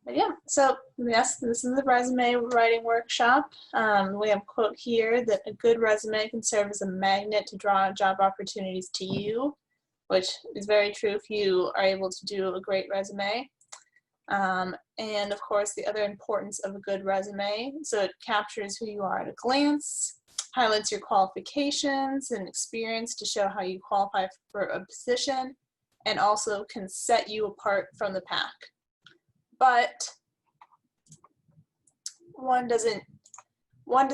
But yeah, so yes, this is the resume writing workshop. We have a quote here that a good resume can serve as a magnet to draw job opportunities to you, which is very true if you are able to do a great resume. And of course, the other importance of a good resume, so it captures who you are at a glance, highlights your qualifications and experience to show how you qualify for a position, and also can set you apart from the pack. But one does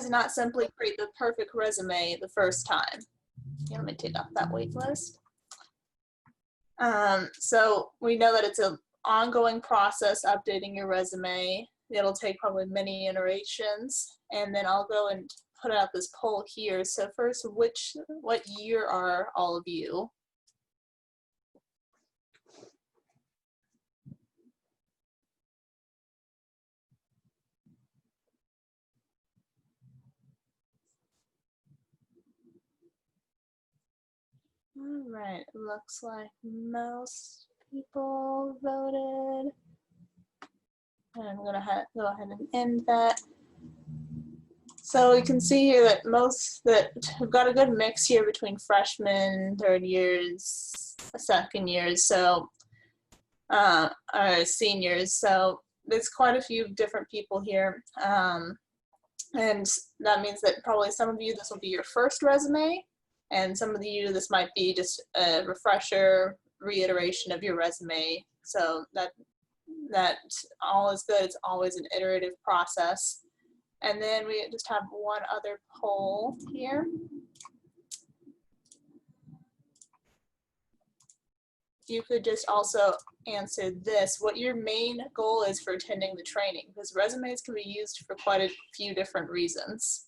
not simply create the perfect resume the first time. Yeah, let me take off that wait list. So we know that it's an ongoing process updating your resume. It'll take probably many iterations, and then I'll go and put out this poll here. So first, what year are all of you? All right, it looks like most people voted. And I'm gonna go ahead and end that. So we can see here that most that have got a good mix here between freshmen, third years, second years, so or seniors. So there's quite a few different people here, and that means that probably some of you this will be your first resume, and some of you this might be just a refresher, reiteration of your resume. So that all is good. It's always an iterative process. And then we just have one other poll here. You could just also answer this, what your main goal is for attending the training, because resumes can be used for quite a few different reasons.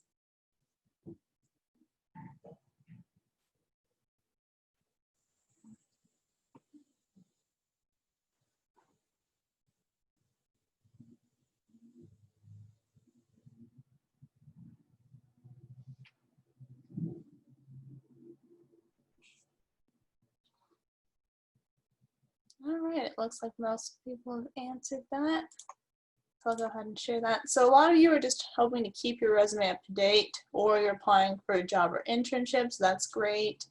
All right, it looks like most people have answered that. So I'll go ahead and share that. So a lot of you are just hoping to keep your resume up to date, or you're applying for a job or internship, so that's great.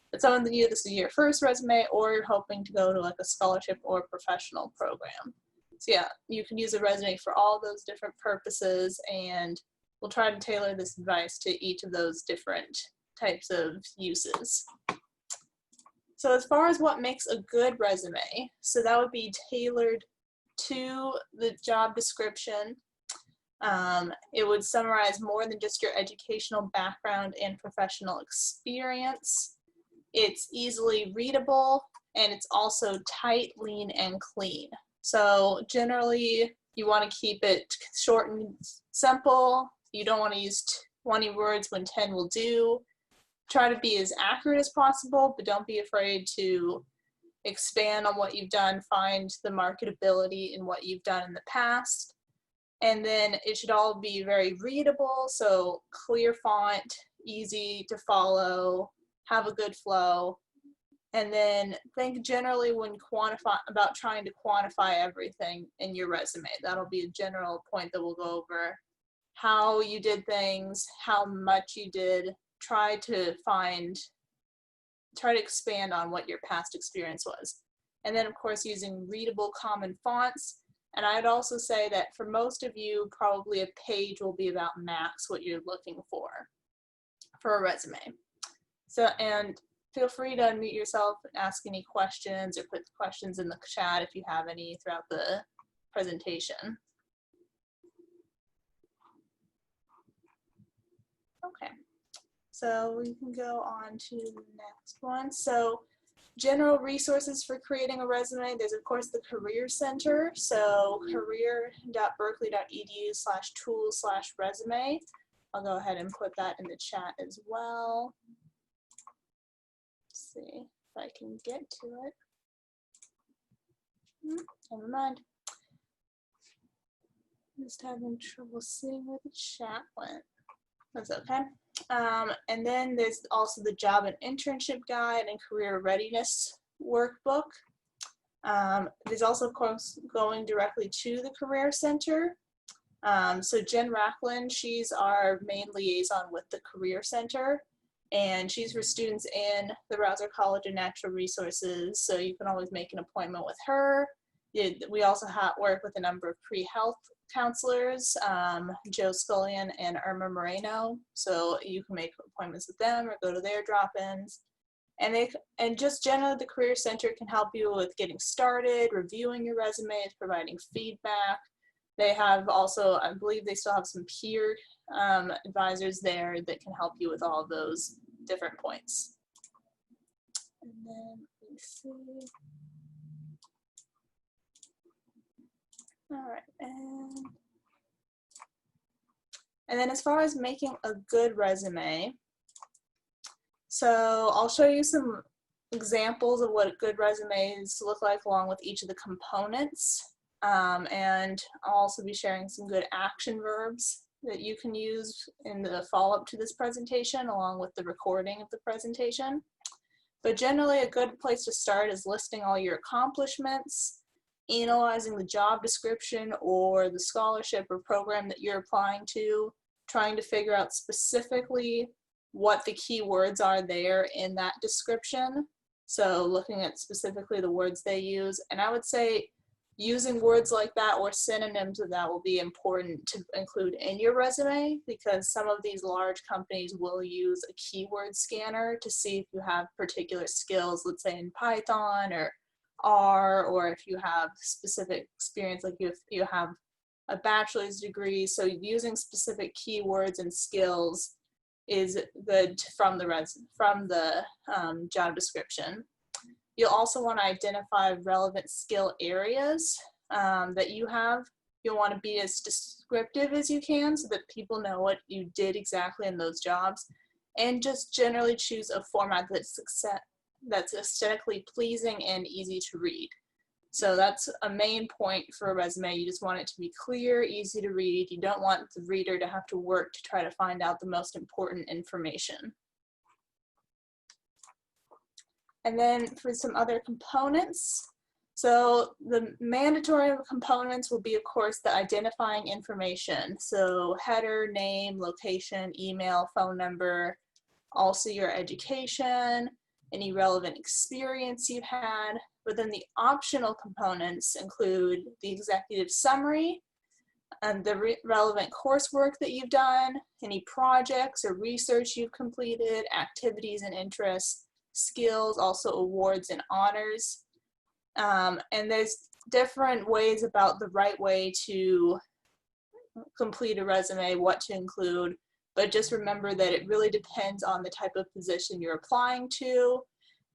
But some of you, this is your first resume, or you're hoping to go to like a scholarship or professional program. So yeah, you can use a resume for all those different purposes, and we'll try to tailor this advice to each of those different types of uses. So as far as what makes a good resume, so that would be tailored to the job description. It would summarize more than just your educational background and professional experience. It's easily readable, and it's also tight, lean, and clean. So generally, you want to keep it short and simple. You don't want to use 20 words when 10 will do. Try to be as accurate as possible, but don't be afraid to expand on what you've done, find the marketability in what you've done in the past. And then it should all be very readable, so clear font, easy to follow, have a good flow. And then think generally when about trying to quantify everything in your resume. That'll be a general point that we'll go over. How you did things, how much you did. Try to expand on what your past experience was. And then of course using readable common fonts. And I'd also say that for most of you, probably a page will be about max what you're looking for a resume. So, and feel free to unmute yourself and ask any questions, or put questions in the chat if you have any throughout the presentation. Okay. So we can go on to the next one. So general resources for creating a resume. There's of course the Career Center. So career.berkeley.edu/tools/resume. I'll go ahead and put that in the chat as well. Let's see if I can get to it. Never mind. Just having trouble seeing where the chat went. That's okay. And then there's also the job and internship guide and career readiness workbook. There's also, of course, going directly to the Career Center. So Jen Racklin, she's our main liaison with the Career Center, and she's for students in the Rouser College of Natural Resources, so you can always make an appointment with her. We also work with a number of pre-health counselors, Joe Scullion and Irma Moreno, so you can make appointments with them or go to their drop-ins. And just generally, the Career Center can help you with getting started, reviewing your resumes, providing feedback. They have also, I believe they still have some peer advisors there that can help you with all of those different points. And then, let me see. All right, and then as far as making a good resume, so I'll show you some examples of what good resumes look like along with each of the components. And I'll also be sharing some good action verbs that you can use in the follow-up to this presentation along with the recording of the presentation. But generally, a good place to start is listing all your accomplishments, analyzing the job description or the scholarship or program that you're applying to, trying to figure out specifically what the key words are there in that description. So looking at specifically the words they use. And I would say using words like that or synonyms of that will be important to include in your resume, because some of these large companies will use a keyword scanner to see if you have particular skills, let's say in Python or R, or if you have specific experience, like if you have a bachelor's degree. So using specific keywords and skills is good from the job description. You'll also want to identify relevant skill areas that you have. You'll want to be as descriptive as you can so that people know what you did exactly in those jobs, and just generally choose a format that's aesthetically pleasing and easy to read. So that's a main point for a resume. You just want it to be clear, easy to read. You don't want the reader to have to work to try to find out the most important information. And then for some other components, so the mandatory components will be, of course, the identifying information. So header, name, location, email, phone number, also your education, any relevant experience you've had. But then the optional components include the executive summary, and the relevant coursework that you've done, any projects or research you've completed, activities and interests, skills, also awards and honors. And there's different ways about the right way to complete a resume, what to include, but just remember that it really depends on the type of position you're applying to,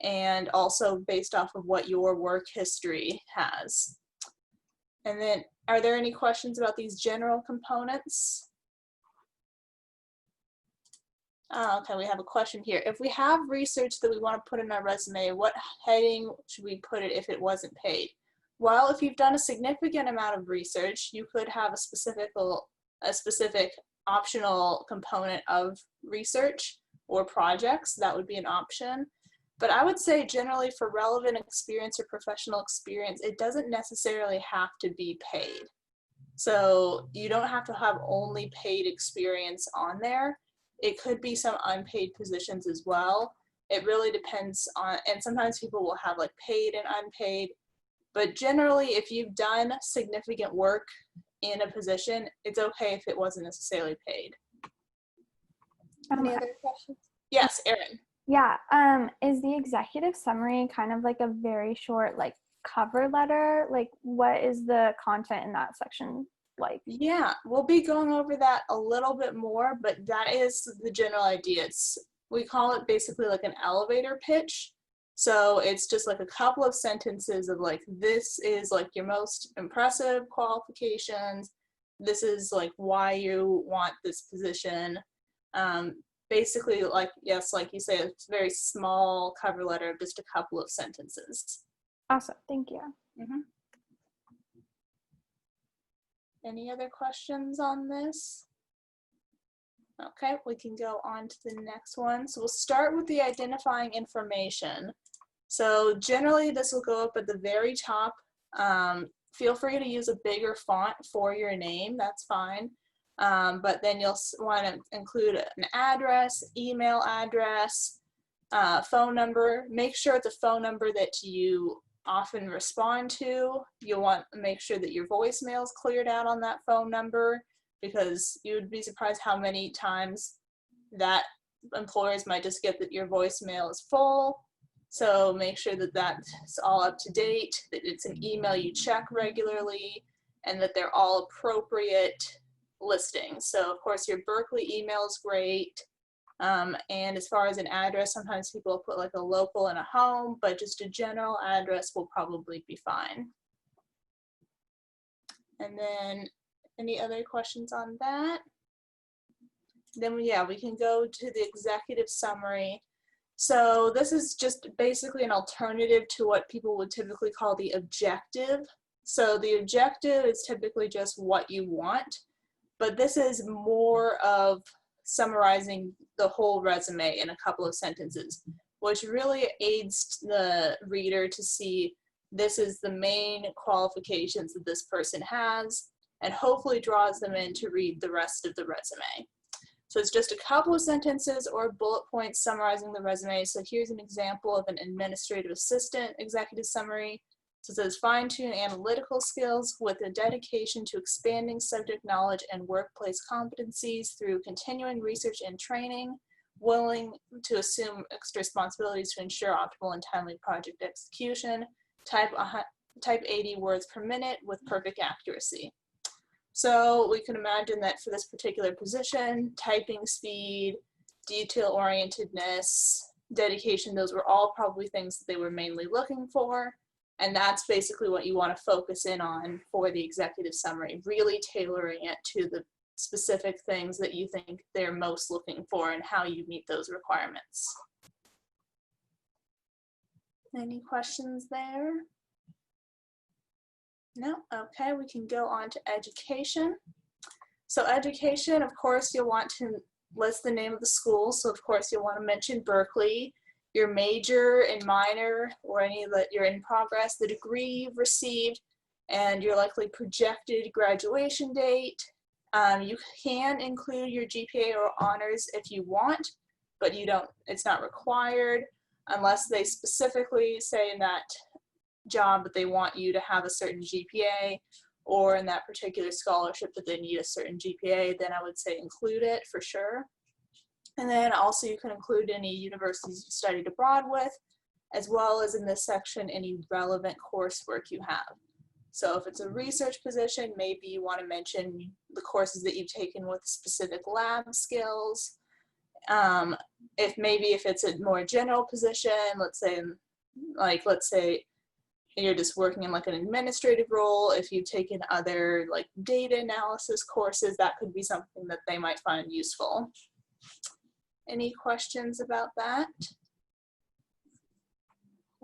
and also based off of what your work history has. And then, are there any questions about these general components? Okay, we have a question here. If we have research that we want to put in our resume, what heading should we put it if it wasn't paid? Well, if you've done a significant amount of research, you could have a specific optional component of research or projects. That would be an option. But I would say generally for relevant experience or professional experience, it doesn't necessarily have to be paid. So you don't have to have only paid experience on there. It could be some unpaid positions as well. It really depends on, and sometimes people will have like paid and unpaid, but generally if you've done significant work in a position, it's okay if it wasn't necessarily paid. Any other questions? Yes, Erin. Yeah, is the executive summary kind of like a very short like cover letter? Like what is the content in that section like? Yeah, we'll be going over that a little bit more, but that is the general idea. We call it basically like an elevator pitch. So it's just like a couple of sentences of like, this is like your most impressive qualifications. This is like why you want this position. Basically, like, yes, like you say, it's a very small cover letter of just a couple of sentences. Awesome, thank you. Mm-hmm. Any other questions on this? Okay, we can go on to the next one. So we'll start with the identifying information. So generally this will go up at the very top. Feel free to use a bigger font for your name, that's fine. But then you'll want to include an address, email address, phone number. Make sure it's a phone number that you often respond to. You'll want to make sure that your voicemail is cleared out on that phone number, because you would be surprised how many times that employers might just get that your voicemail is full. So make sure that that's all up to date, that it's an email you check regularly, and that they're all appropriate listings. So of course your Berkeley email is great. And as far as an address, sometimes people put like a local and a home, but just a general address will probably be fine. And then any other questions on that? Then yeah, we can go to the executive summary. So this is just basically an alternative to what people would typically call the objective. So the objective is typically just what you want, but this is more of summarizing the whole resume in a couple of sentences, which really aids the reader to see this is the main qualifications that this person has, and hopefully draws them in to read the rest of the resume. So it's just a couple of sentences or bullet points summarizing the resume. So here's an example of an administrative assistant executive summary. So it says, fine-tune analytical skills with a dedication to expanding subject knowledge and workplace competencies through continuing research and training, willing to assume extra responsibilities to ensure optimal and timely project execution, type 80 words per minute with perfect accuracy. So we can imagine that for this particular position, typing speed, detail-orientedness, dedication, those were all probably things that they were mainly looking for. And that's basically what you want to focus in on for the executive summary, really tailoring it to the specific things that you think they're most looking for and how you meet those requirements. Any questions there? No? Okay, we can go on to education. So education, of course, you'll want to list the name of the school. So of course you'll want to mention Berkeley, your major and minor, or any that you're in progress, the degree you've received, and your likely projected graduation date. You can include your GPA or honors if you want, but you don't, it's not required unless they specifically say in that job that they want you to have a certain GPA, or in that particular scholarship that they need a certain GPA, then I would say include it for sure. And then also you can include any universities you studied abroad with, as well as in this section any relevant coursework you have. So if it's a research position, maybe you want to mention the courses that you've taken with specific lab skills. If it's a more general position, let's say you're just working in like an administrative role, if you've taken other like data analysis courses, that could be something that they might find useful. Any questions about that?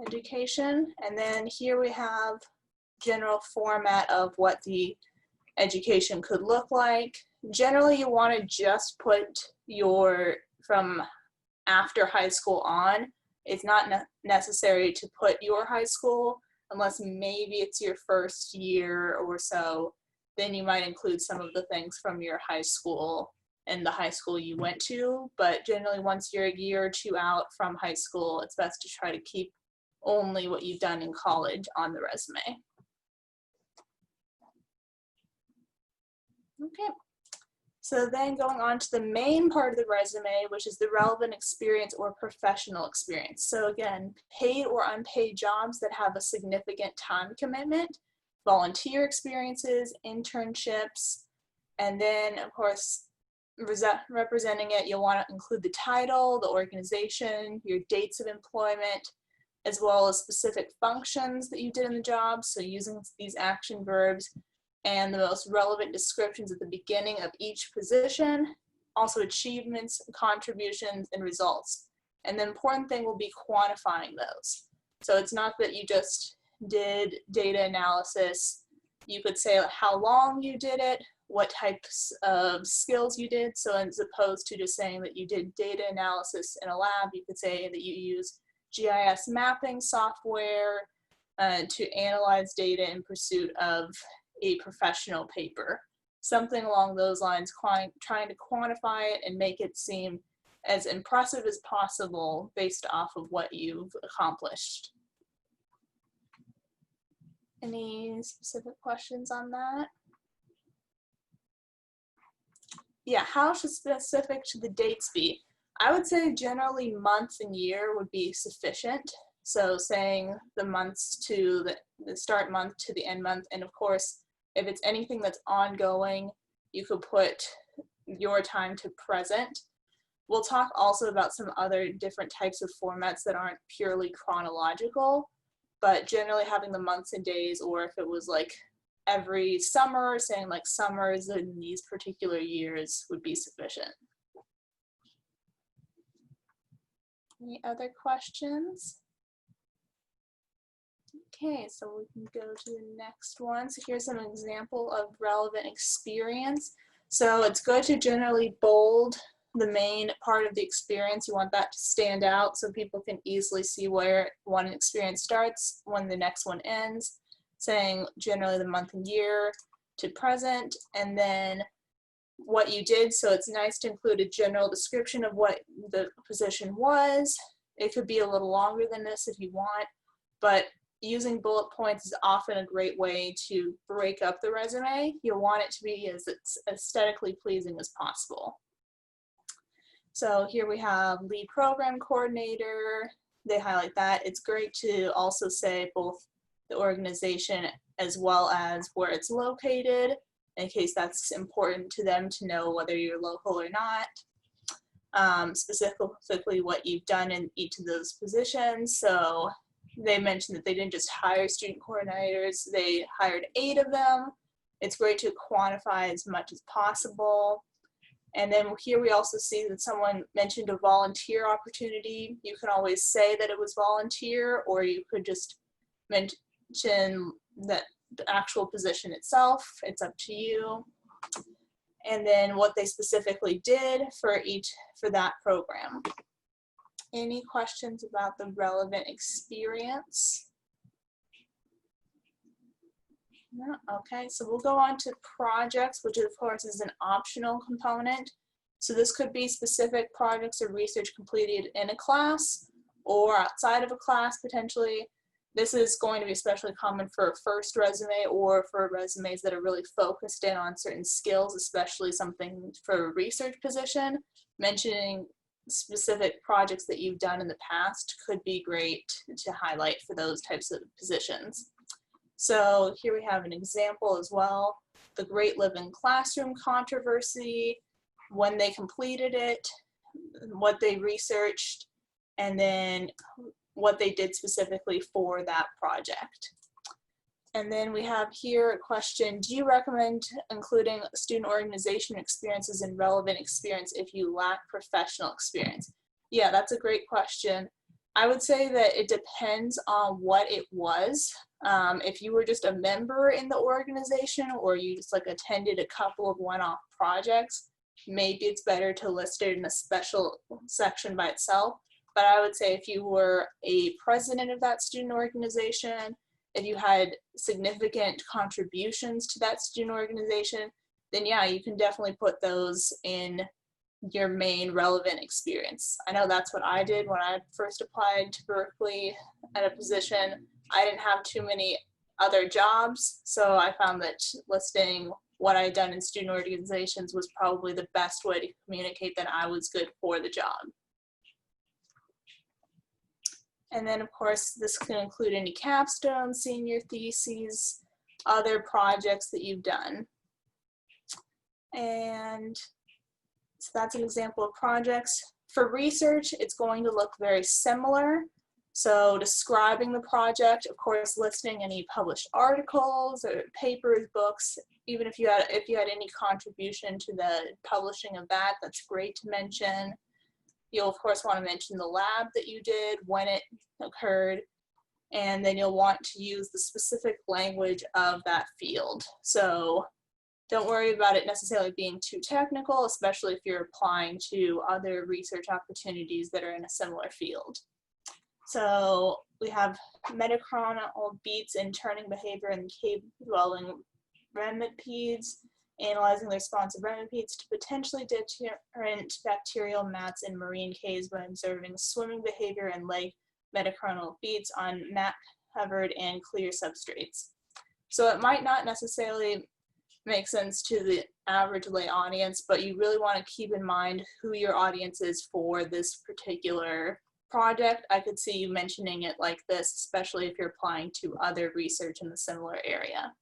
Education, and then here we have general format of what the education could look like. Generally, you want to just put your from after high school on. It's not necessary to put your high school unless maybe it's your first year or so. Then you might include some of the things from your high school and the high school you went to. But generally, once you're a year or two out from high school, it's best to try to keep only what you've done in college on the resume. Okay, so then going on to the main part of the resume, which is the relevant experience or professional experience. So again, paid or unpaid jobs that have a significant time commitment, volunteer experiences, internships, and then of course, representing it, you'll want to include the title, the organization, your dates of employment, as well as specific functions that you did in the job. So using these action verbs, and the most relevant descriptions at the beginning of each position, also achievements, contributions, and results. And the important thing will be quantifying those. So it's not that you just did data analysis. You could say how long you did it, what types of skills you did. So as opposed to just saying that you did data analysis in a lab, you could say that you use GIS mapping software to analyze data in pursuit of a professional paper. Something along those lines, trying to quantify it and make it seem as impressive as possible based off of what you've accomplished. Any specific questions on that? Yeah, how specific should the dates be? I would say generally month and year would be sufficient. So saying the months to the start month to the end month, and of course, if it's anything that's ongoing, you could put your time to present. We'll talk also about some other different types of formats that aren't purely chronological, but generally having the months and days, or if it was like every summer, saying like summers in these particular years would be sufficient. Any other questions? Okay, so we can go to the next one. So here's an example of relevant experience. So it's good to generally bold the main part of the experience. You want that to stand out so people can easily see where one experience starts, when the next one ends, saying generally the month and year to present, and then what you did. So it's nice to include a general description of what the position was. It could be a little longer than this if you want, but using bullet points is often a great way to break up the resume. You'll want it to be as aesthetically pleasing as possible. So here we have lead program coordinator. They highlight that. It's great to also say both the organization as well as where it's located, in case that's important to them to know whether you're local or not. Specifically what you've done in each of those positions. So they mentioned that they didn't just hire student coordinators, they hired 8 of them. It's great to quantify as much as possible. And then here we also see that someone mentioned a volunteer opportunity. You can always say that it was volunteer, or you could just mention that the actual position itself. It's up to you. And then what they specifically did for that program. Any questions about the relevant experience? No? Okay, so we'll go on to projects, which of course is an optional component. So this could be specific projects or research completed in a class or outside of a class potentially. This is going to be especially common for a first resume or for resumes that are really focused in on certain skills, especially something for a research position. Mentioning specific projects that you've done in the past could be great to highlight for those types of positions. So here we have an example as well. The Great Living Classroom controversy, when they completed it, what they researched, and then what they did specifically for that project. And then we have here a question, do you recommend including student organization experiences in relevant experience if you lack professional experience? Yeah, that's a great question. I would say that it depends on what it was. If you were just a member in the organization or you just like attended a couple of one-off projects, maybe it's better to list it in a special section by itself. But I would say if you were a president of that student organization, if you had significant contributions to that student organization, then yeah, you can definitely put those in your main relevant experience. I know that's what I did when I first applied to Berkeley at a position. I didn't have too many other jobs, so I found that listing what I had done in student organizations was probably the best way to communicate that I was good for the job. And then of course, this can include any capstones, senior theses, other projects that you've done. And so that's an example of projects. For research, it's going to look very similar. So describing the project, of course, listing any published articles or papers, books, even if you had any contribution to the publishing of that, that's great to mention. You'll of course want to mention the lab that you did, when it occurred, and then you'll want to use the specific language of that field. So don't worry about it necessarily being too technical, especially if you're applying to other research opportunities that are in a similar field. So we have metachronal beats in turning behavior in cave-dwelling remipedes, analyzing the response of remipedes to potentially deterrent bacterial mats in marine caves by observing swimming behavior in lake metachronal beats on mat-covered and clear substrates. So it might not necessarily make sense to the average lay audience, but you really want to keep in mind who your audience is for this particular project. I could see you mentioning it like this, especially if you're applying to other research in a similar area.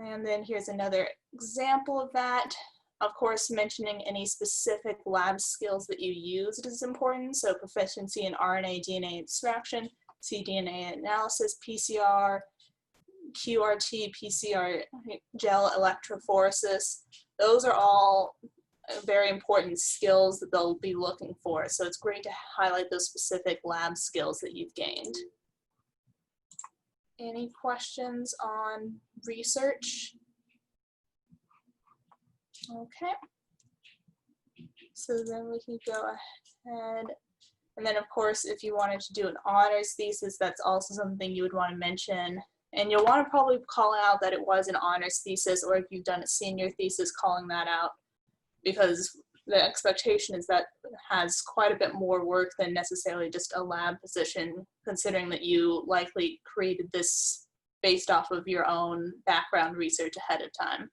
And then here's another example of that. Of course, mentioning any specific lab skills that you used is important. So proficiency in RNA, DNA extraction, cDNA analysis, PCR, QRT, PCR, gel electrophoresis. Those are all very important skills that they'll be looking for. So it's great to highlight those specific lab skills that you've gained. Any questions on research? Okay. So then we can go ahead. And then of course, if you wanted to do an honors thesis, that's also something you would want to mention. And you'll want to probably call out that it was an honors thesis, or if you've done a senior thesis, calling that out, because the expectation is that it has quite a bit more work than necessarily just a lab position, considering that you likely created this based off of your own background research ahead of time.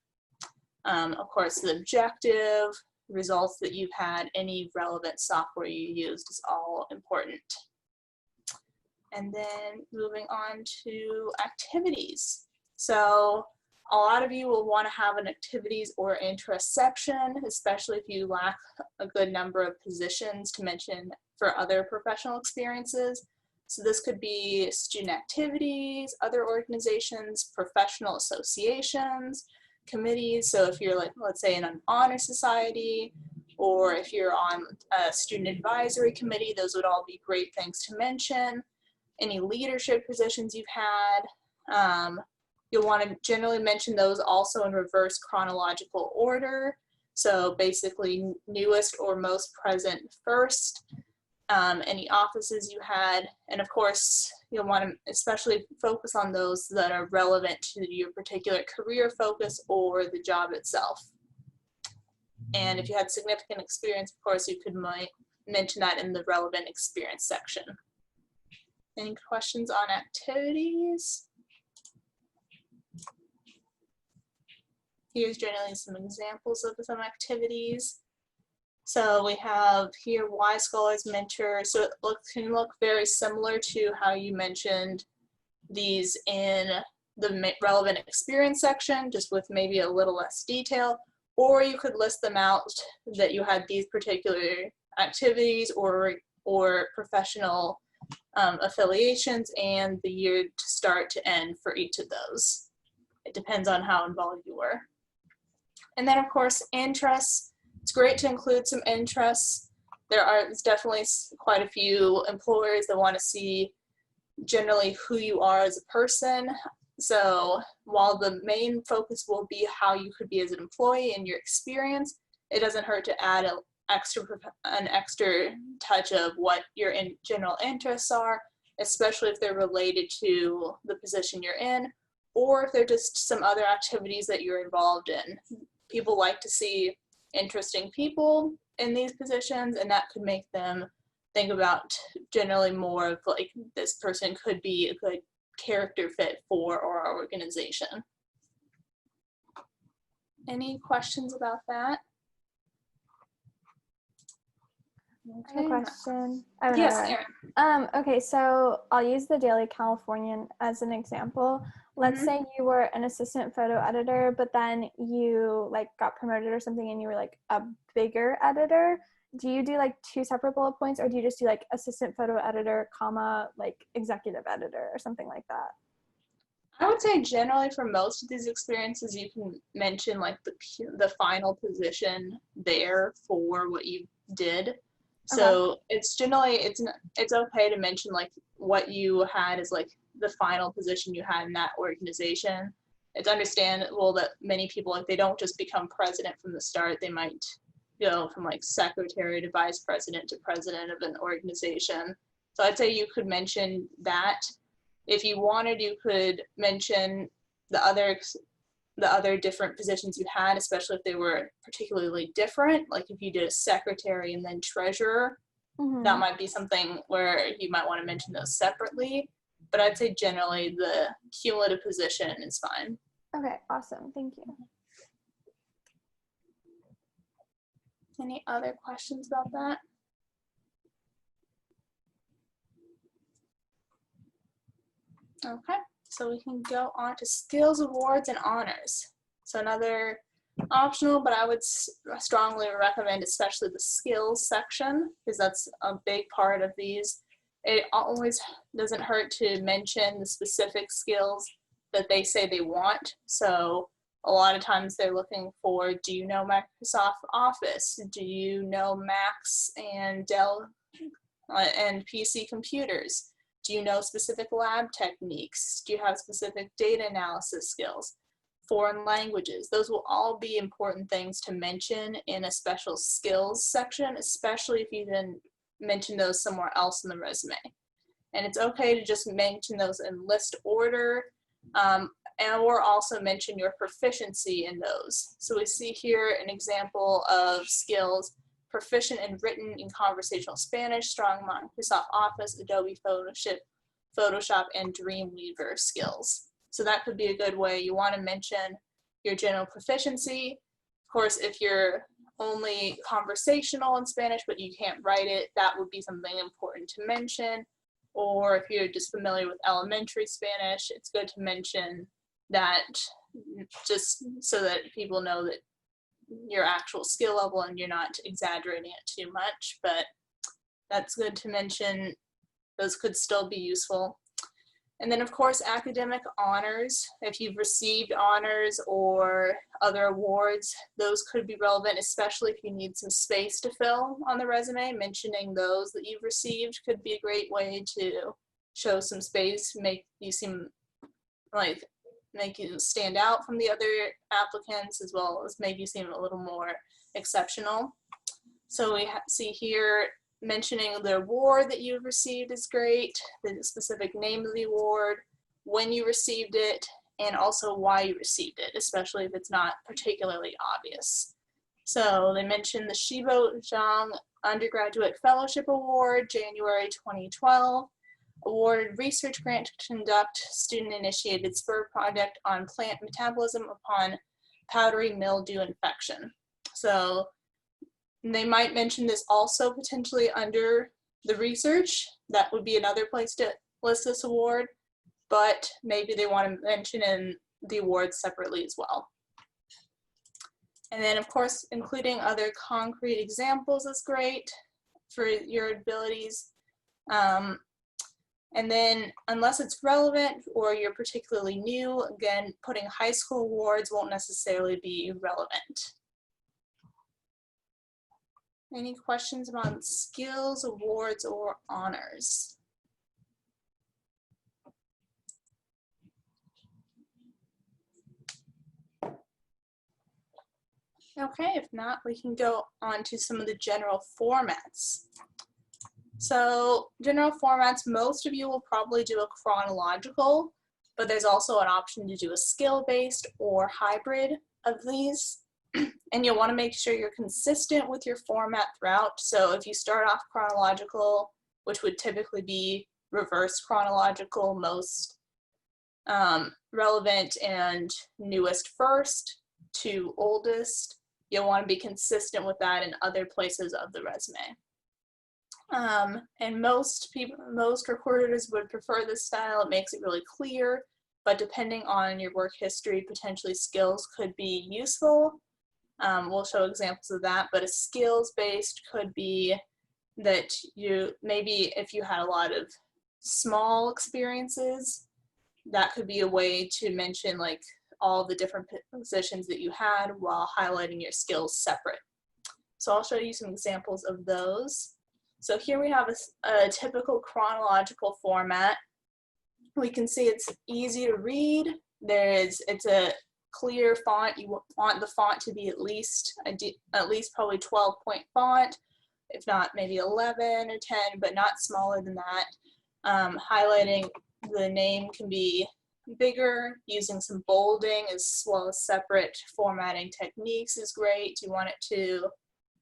Of course, the objective, results that you've had, any relevant software you used is all important. And then moving on to activities. So a lot of you will want to have an activities or interest section, especially if you lack a good number of positions to mention for other professional experiences. So this could be student activities, other organizations, professional associations, committees. So if you're, like, let's say in an honor society, or if you're on a student advisory committee, those would all be great things to mention. Any leadership positions you've had, you'll want to generally mention those also in reverse chronological order. So basically newest or most present first, any offices you had, and of course you'll want to especially focus on those that are relevant to your particular career focus or the job itself. And if you had significant experience, of course, you could mention that in the relevant experience section. Any questions on activities? Here's generally some examples of some activities. So we have here why scholars mentor. So it can look very similar to how you mentioned these in the relevant experience section, just with maybe a little less detail. Or you could list them out that you had these particular activities or professional affiliations and the year to start to end for each of those. It depends on how involved you were. And then of course, interests. It's great to include some interests. There's definitely quite a few employers that want to see generally who you are as a person. So while the main focus will be how you could be as an employee and your experience, it doesn't hurt to add an extra touch of what your general interests are, especially if they're related to the position you're in, or if they're just some other activities that you're involved in. People like to see interesting people in these positions, and that could make them think about generally more of like, this person could be a good character fit for our organization. Any questions about that? Okay. I have a question. Yes, Erin. Okay, so I'll use the Daily Californian as an example. Let's say you were an assistant photo editor, but then you like got promoted or something and you were like a bigger editor. Do you do like two separate bullet points, or do you just do like assistant photo editor, comma, like executive editor or something like that? I would say generally for most of these experiences, you can mention like the final position there for what you did. So okay. It's generally, it's okay to mention like what you had as like the final position you had in that organization. It's understandable that many people, if they don't just become president from the start, they might go from like secretary to vice president to president of an organization. So I'd say you could mention that. If you wanted, you could mention the other different positions you had, especially if they were particularly different. Like if you did a secretary and then treasurer, that might be something where you might want to mention those separately. But I'd say generally the cumulative position is fine. Okay, awesome. Thank you. Any other questions about that? Okay, so we can go on to skills, awards, and honors. So another optional, but I would strongly recommend especially the skills section, because that's a big part of these. It always doesn't hurt to mention the specific skills that they say they want. So a lot of times they're looking for, do you know Microsoft Office? Do you know Macs and Dell and PC computers? Do you know specific lab techniques? Do you have specific data analysis skills? Foreign languages? Those will all be important things to mention in a special skills section, especially if you then mention those somewhere else in the resume. And it's okay to just mention those in list order, or also mention your proficiency in those. So we see here an example of skills: proficient in written and conversational Spanish, strong Microsoft Office, Adobe Photoshop, and Dreamweaver skills. So that could be a good way. You want to mention your general proficiency. Of course, if you're only conversational in Spanish but you can't write it, that would be something important to mention. Or if you're just familiar with elementary Spanish, it's good to mention that, just so that people know that your actual skill level and you're not exaggerating it too much. But that's good to mention. Those could still be useful. And then of course, academic honors. If you've received honors or other awards, those could be relevant, especially if you need some space to fill on the resume. Mentioning those that you've received could be a great way to show some space, make you stand out from the other applicants, as well as make you seem a little more exceptional. So we see here, mentioning the award that you've received is great, the specific name of the award, when you received it, and also why you received it, especially if it's not particularly obvious. So they mentioned the Shibo Zhang Undergraduate Fellowship Award, January 2012, awarded research grant to conduct student-initiated spur project on plant metabolism upon powdery mildew infection. So they might mention this also potentially under the research. That would be another place to list this award, but maybe they want to mention in the awards separately as well. And then of course, including other concrete examples is great for your abilities. And then unless it's relevant or you're particularly new, again, putting high school awards won't necessarily be relevant. Any questions about skills, awards, or honors? Okay, if not, we can go on to some of the general formats. So general formats, most of you will probably do a chronological, but there's also an option to do a skill-based or hybrid of these. And you'll want to make sure you're consistent with your format throughout. So if you start off chronological, which would typically be reverse chronological, most relevant and newest first to oldest, you'll want to be consistent with that in other places of the resume. And most recruiters would prefer this style. It makes it really clear, but depending on your work history, potentially skills could be useful. We'll show examples of that, but a skills-based could be that you, maybe if you had a lot of small experiences, that could be a way to mention like all the different positions that you had while highlighting your skills separate. So I'll show you some examples of those. So here we have a typical chronological format. We can see it's easy to read. It's a clear font. You want the font to be at least probably 12-point font, if not maybe 11 or 10, but not smaller than that. Highlighting the name can be bigger. Using some bolding as well as separate formatting techniques is great. You want it to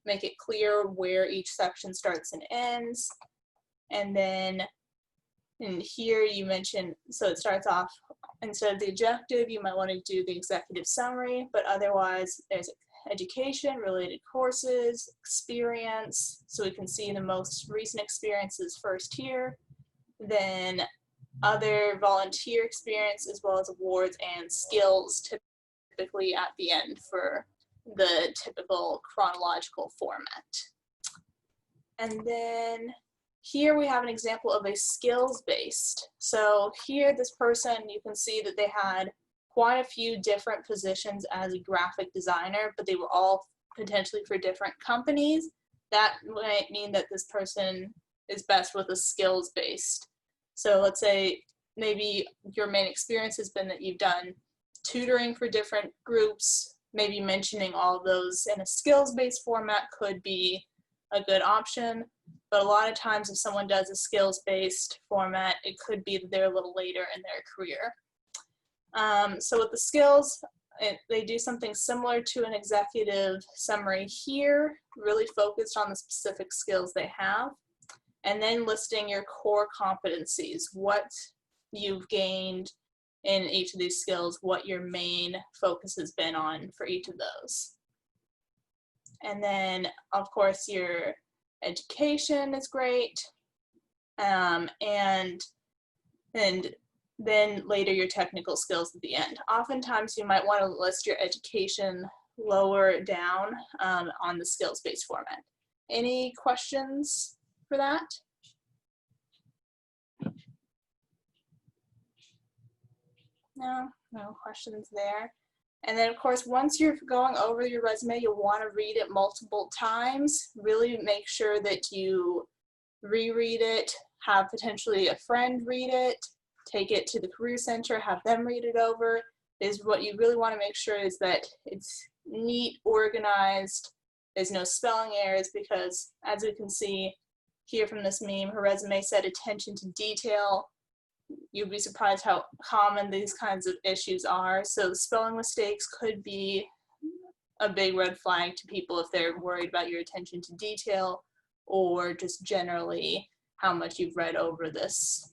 make it clear where each section starts and ends. And then in here you mentioned, so it starts off, instead of the objective, you might want to do the executive summary, but otherwise there's education, related courses, experience. So we can see the most recent experiences first here, then other volunteer experience, as well as awards and skills, typically at the end for the typical chronological format. And then here we have an example of a skills-based. So here, this person, you can see that they had quite a few different positions as a graphic designer, but they were all potentially for different companies. That might mean that this person is best with a skills-based. So let's say maybe your main experience has been that you've done tutoring for different groups. Maybe mentioning all of those in a skills-based format could be a good option. But a lot of times if someone does a skills-based format, it could be that they're a little later in their career. So with the skills, they do something similar to an executive summary here, really focused on the specific skills they have, and then listing your core competencies, what you've gained in each of these skills, what your main focus has been on for each of those. And then, of course, your education is great, and then later your technical skills at the end. Oftentimes you might want to list your education lower down on the skills-based format. Any questions for that? No questions there. And then, of course, once you're going over your resume, you'll want to read it multiple times. Really make sure that you reread it, have potentially a friend read it, take it to the Career Center, have them read it over. Is what you really want to make sure is that it's neat, organized, there's no spelling errors, because as we can see here from this meme, her resume said attention to detail. You'd be surprised how common these kinds of issues are. So the spelling mistakes could be a big red flag to people if they're worried about your attention to detail, or just generally how much you've read over this.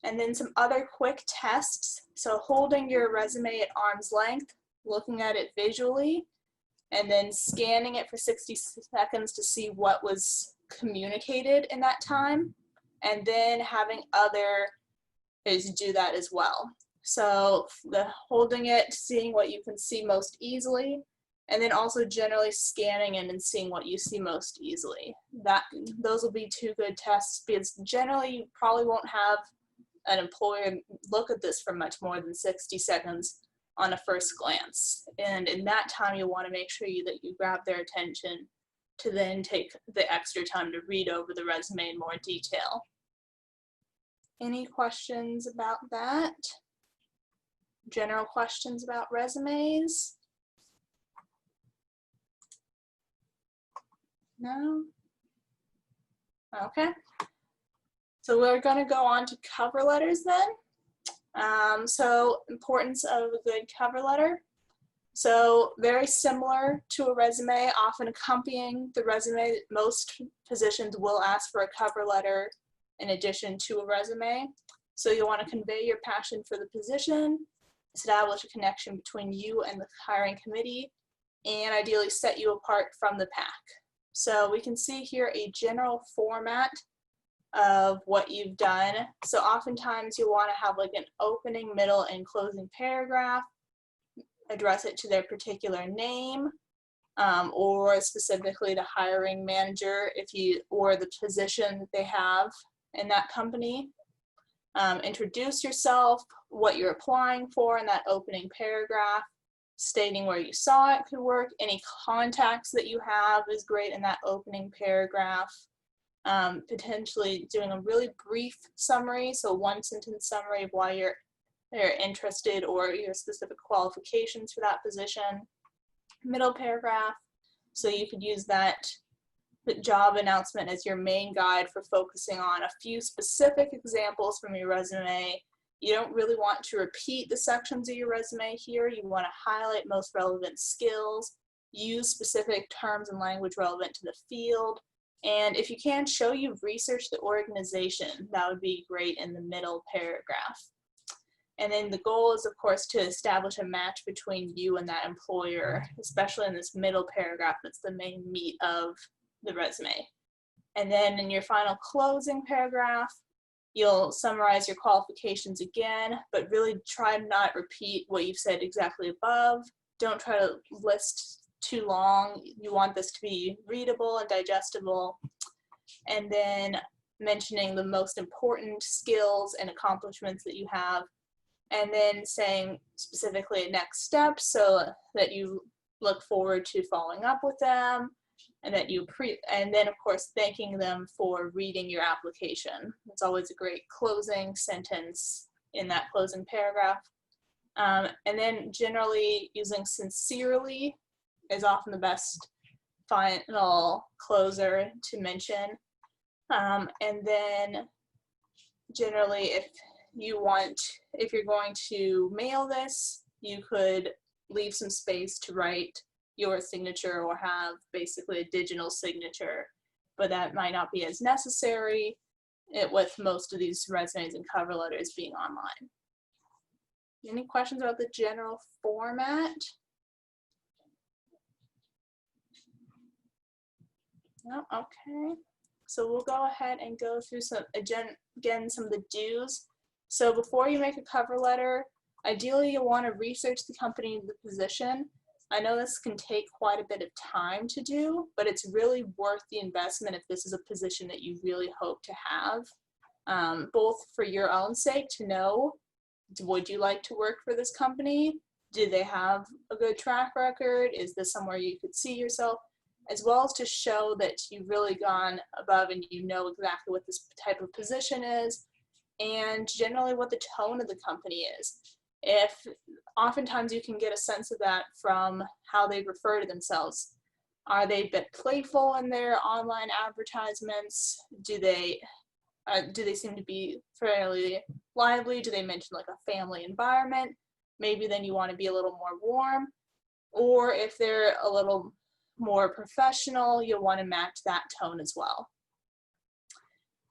And then some other quick tests. So holding your resume at arm's length, looking at it visually, and then scanning it for 60 seconds to see what was communicated in that time. And then having others do that as well. So the holding it, seeing what you can see most easily, and then also generally scanning in and seeing what you see most easily. Those will be two good tests, because generally you probably won't have an employer look at this for much more than 60 seconds on a first glance. And in that time, you'll want to make sure that you grab their attention to then take the extra time to read over the resume in more detail. Any questions about that? General questions about resumes? No? Okay. So we're going to go on to cover letters then. So importance of a good cover letter. So very similar to a resume, often accompanying the resume, most positions will ask for a cover letter in addition to a resume. So you'll want to convey your passion for the position, establish a connection between you and the hiring committee, and ideally set you apart from the pack. So we can see here a general format of what you've done. So oftentimes you want to have like an opening, middle, and closing paragraph, address it to their particular name, or specifically the hiring manager or the position that they have in that company. Introduce yourself, what you're applying for in that opening paragraph, stating where you saw it could work. Any contacts that you have is great in that opening paragraph. Potentially doing a really brief summary, so one sentence summary of why you're they're interested or your specific qualifications for that position. Middle paragraph, so you could use that job announcement as your main guide for focusing on a few specific examples from your resume. You don't really want to repeat the sections of your resume here. You want to highlight most relevant skills, use specific terms and language relevant to the field, and if you can, show you've researched the organization. That would be great in the middle paragraph. And then the goal is, of course, to establish a match between you and that employer, especially in this middle paragraph that's the main meat of the resume. And then in your final closing paragraph, you'll summarize your qualifications again, but really try to not repeat what you've said exactly above. Don't try to list too long. You want this to be readable and digestible. And then mentioning the most important skills and accomplishments that you have, and then saying specifically next steps so that you look forward to following up with them, and that and then of course thanking them for reading your application. It's always a great closing sentence in that closing paragraph. And then generally using sincerely is often the best final closer to mention. And then generally if you're going to mail this, you could leave some space to write your signature or have basically a digital signature, but that might not be as necessary with most of these resumes and cover letters being online. Any questions about the general format? No? Okay. So we'll go ahead and go through some of the do's. So before you make a cover letter, ideally you'll want to research the company and the position. I know this can take quite a bit of time to do, but it's really worth the investment if this is a position that you really hope to have, both for your own sake to know, would you like to work for this company? Do they have a good track record? Is this somewhere you could see yourself? As well as to show that you've really gone above and you know exactly what this type of position is, and generally what the tone of the company is. If oftentimes you can get a sense of that from how they refer to themselves. Are they a bit playful in their online advertisements? Do they seem to be fairly lively? Do they mention like a family environment? Maybe then you want to be a little more warm. Or if they're a little more professional, you'll want to match that tone as well.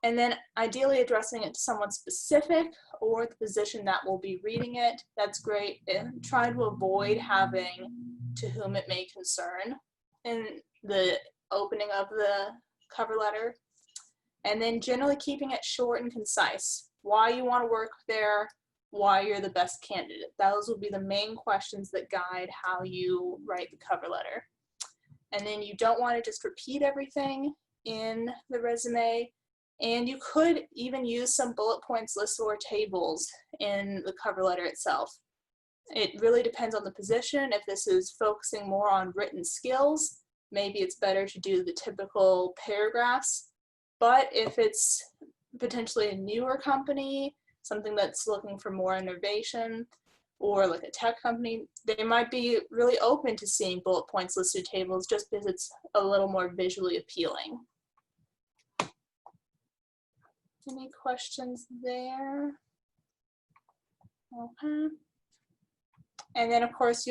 And then ideally addressing it to someone specific or the position that will be reading it. That's great. And try to avoid having "to whom it may concern" in the opening of the cover letter. And then generally keeping it short and concise. Why you want to work there, why you're the best candidate. Those will be the main questions that guide how you write the cover letter. And then you don't want to just repeat everything in the resume. And you could even use some bullet points, lists, or tables in the cover letter itself. It really depends on the position. If this is focusing more on written skills, maybe it's better to do the typical paragraphs. But if it's potentially a newer company, something that's looking for more innovation, or like a tech company, they might be really open to seeing bullet points, lists, or tables just because it's a little more visually appealing. Any questions there? Okay. And then of course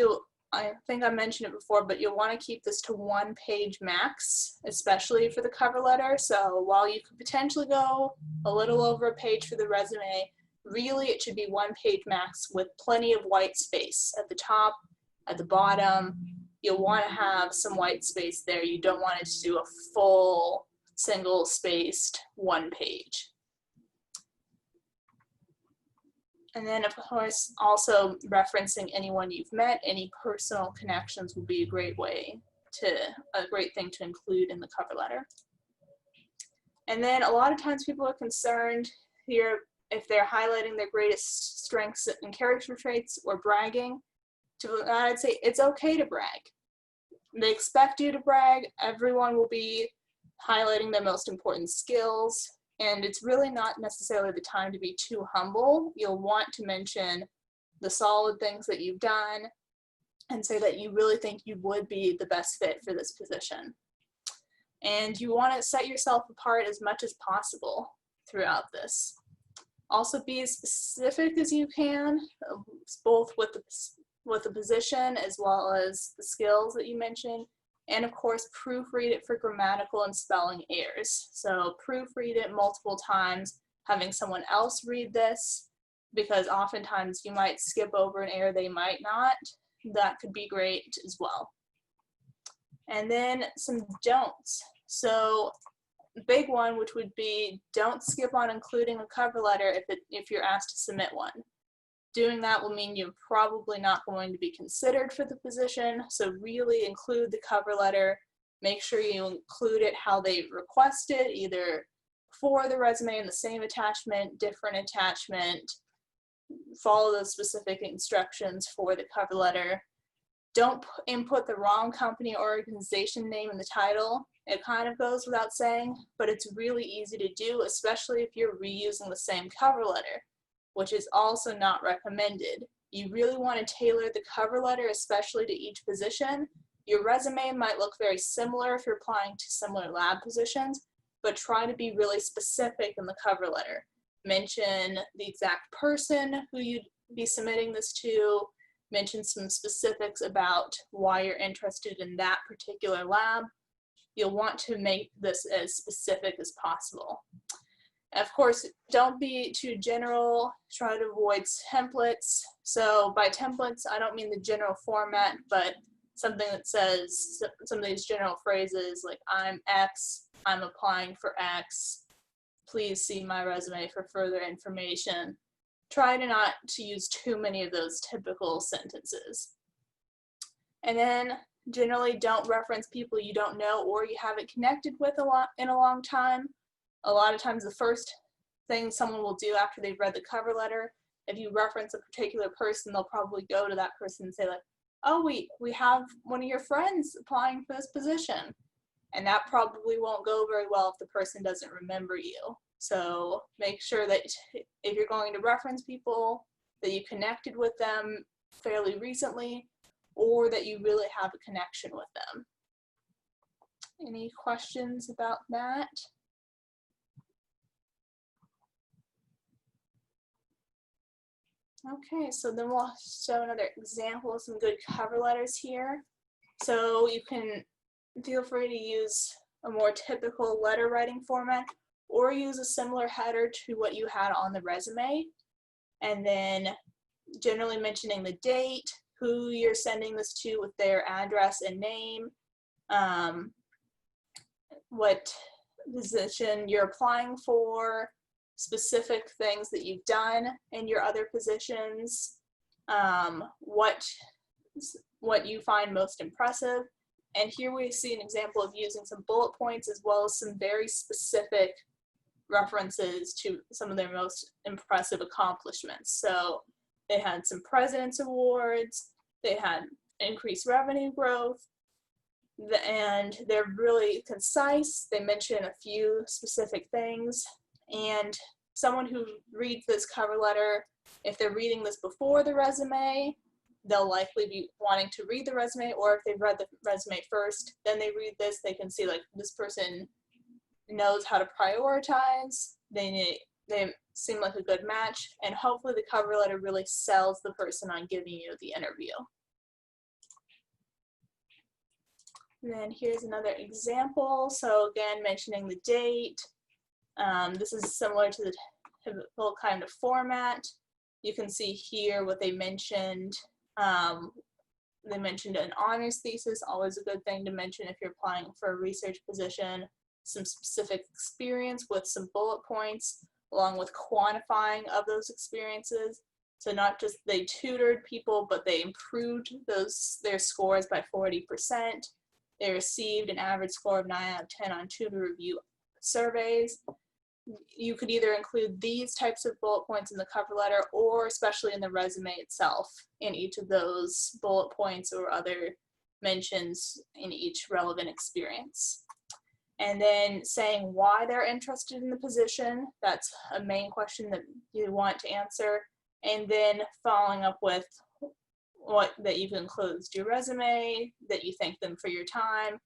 I think I mentioned it before, but you'll want to keep this to 1 page max, especially for the cover letter. So while you could potentially go a little over a page for the resume, really it should be 1 page max with plenty of white space at the top, at the bottom. You'll want to have some white space there. You don't want it to do a full single spaced 1 page. And then of course also referencing anyone you've met, any personal connections will be a great thing to include in the cover letter. And then a lot of times people are concerned here if they're highlighting their greatest strengths and character traits or bragging. I'd say it's okay to brag. They expect you to brag. Everyone will be highlighting their most important skills. And it's really not necessarily the time to be too humble. You'll want to mention the solid things that you've done, and say that you really think you would be the best fit for this position. And you want to set yourself apart as much as possible throughout this. Also be as specific as you can, both with the position as well as the skills that you mentioned. And of course, proofread it for grammatical and spelling errors. So proofread it multiple times, having someone else read this, because oftentimes you might skip over an error, they might not. That could be great as well. And then some don'ts. So big one, which would be don't skip on including a cover letter if you're asked to submit one. Doing that will mean you're probably not going to be considered for the position, so really include the cover letter. Make sure you include it how they requested, either for the resume in the same attachment, different attachment. Follow those specific instructions for the cover letter. Don't input the wrong company or organization name in the title. It kind of goes without saying, but it's really easy to do, especially if you're reusing the same cover letter, which is also not recommended. You really want to tailor the cover letter, especially to each position. Your resume might look very similar if you're applying to similar lab positions, but try to be really specific in the cover letter. Mention the exact person who you'd be submitting this to, mention some specifics about why you're interested in that particular lab. You'll want to make this as specific as possible. Of course, don't be too general. Try to avoid templates. So by templates, I don't mean the general format, but something that says some of these general phrases like I'm X, I'm applying for X, please see my resume for further information. Try not to use too many of those typical sentences. And then generally don't reference people you don't know or you haven't connected with in a long time. A lot of times the first thing someone will do after they've read the cover letter, if you reference a particular person, they'll probably go to that person and say like, oh, we have one of your friends applying for this position. And that probably won't go very well if the person doesn't remember you. So make sure that if you're going to reference people, that you connected with them fairly recently, or that you really have a connection with them. Any questions about that? Okay, so then we'll show another example of some good cover letters here. So you can feel free to use a more typical letter writing format or use a similar header to what you had on the resume. And then generally mentioning the date, who you're sending this to with their address and name, what position you're applying for, specific things that you've done in your other positions, what you find most impressive. And here we see an example of using some bullet points as well as some very specific references to some of their most impressive accomplishments. So they had some President's Awards, they had increased revenue growth, and they're really concise. They mention a few specific things, and someone who reads this cover letter, if they're reading this before the resume, they'll likely be wanting to read the resume, or if they've read the resume first, then they read this, they can see like this person knows how to prioritize, they seem like a good match, and hopefully the cover letter really sells the person on giving you the interview. And then here's another example. So again, mentioning the date. This is similar to the typical kind of format. You can see here what they mentioned. They mentioned an honors thesis, always a good thing to mention if you're applying for a research position. Some specific experience with some bullet points, along with quantifying of those experiences. So not just they tutored people, but they improved their scores by 40%. They received an average score of 9 out of 10 on tutor review surveys. You could either include these types of bullet points in the cover letter, or especially in the resume itself, in each of those bullet points or other mentions in each relevant experience. And then saying why they're interested in the position. That's a main question that you want to answer. and then following up with that you've enclosed your resume, that you thank them for your time,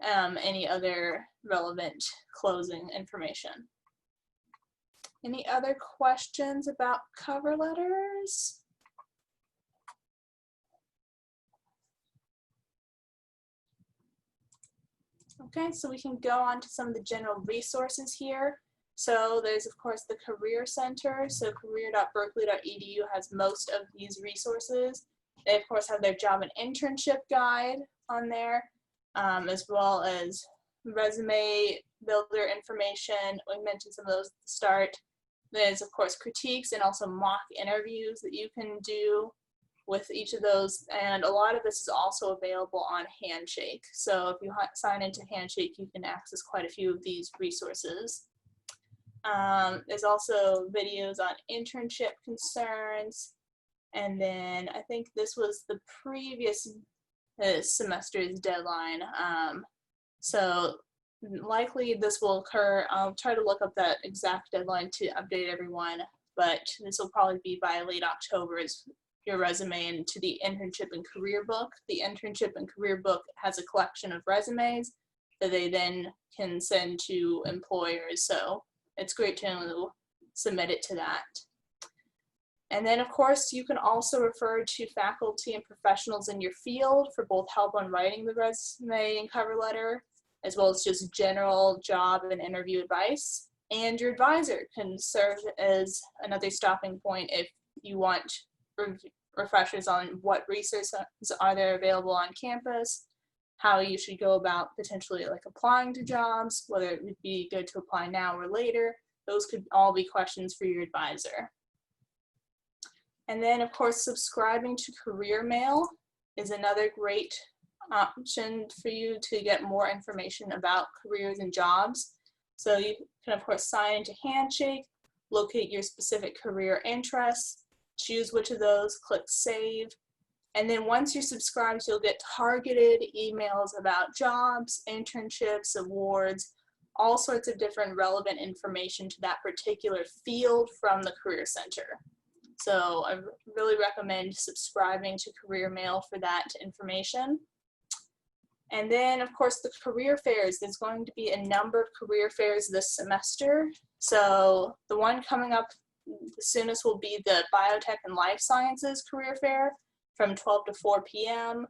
any other relevant closing information. Any other questions about cover letters? Okay, so we can go on to some of the general resources here. So there's, of course, the Career Center. So career.berkeley.edu has most of these resources. They, of course, have their job and internship guide on there, as well as resume builder information. We mentioned some of those at the start. There's, of course, critiques and also mock interviews that you can do with each of those, and a lot of this is also available on Handshake. So if you sign into Handshake, you can access quite a few of these resources. There's also videos on internship concerns, and then I think this was the previous semester's deadline. So likely this will occur. I'll try to look up that exact deadline to update everyone, but this will probably be by late October is your resume into the internship and career book. The internship and career book has a collection of resumes that they then can send to employers. So it's great to submit it to that. And then, of course, you can also refer to faculty and professionals in your field for both help on writing the resume and cover letter, as well as just general job and interview advice. And your advisor can serve as another stopping point if you want refreshers on what resources are there available on campus, how you should go about potentially like applying to jobs, whether it would be good to apply now or later. Those could all be questions for your advisor. And then, of course, subscribing to Career Mail is another great option for you to get more information about careers and jobs. So you can, of course, sign into Handshake, locate your specific career interests, choose which of those, click Save. And then once you're subscribed, you'll get targeted emails about jobs, internships, awards, all sorts of different relevant information to that particular field from the Career Center. So I really recommend subscribing to Career Mail for that information. And then, of course, the career fairs. There's going to be a number of career fairs this semester. So the one coming up the soonest will be the Biotech and Life Sciences Career Fair from 12 to 4 p.m.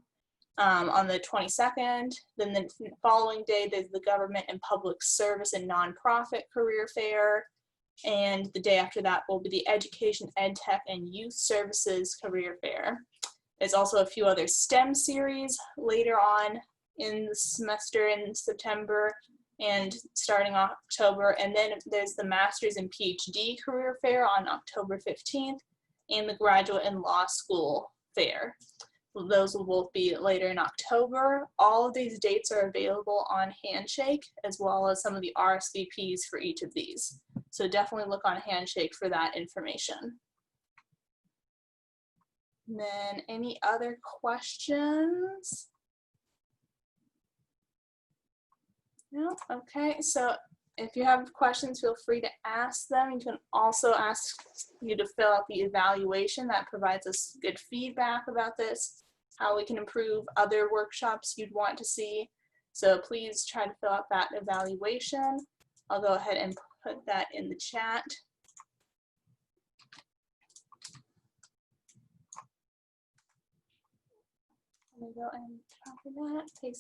On the 22nd. Then the following day, there's the Government and Public Service and Nonprofit Career Fair. And the day after that will be the Education, EdTech, and Youth Services Career Fair. There's also a few other STEM series later on in the semester in September and starting October. And then there's the Master's and PhD Career Fair on October 15th and the Graduate and Law School Fair. Those will both be later in October. All of these dates are available on Handshake, as well as some of the RSVPs for each of these. So definitely look on Handshake for that information. And then any other questions? No? Okay, so if you have questions, feel free to ask them. You can also ask you to fill out the evaluation that provides us good feedback about this, how we can improve other workshops you'd want to see. So please try to fill out that evaluation. I'll go ahead and put that in the chat. Let me go and copy that, paste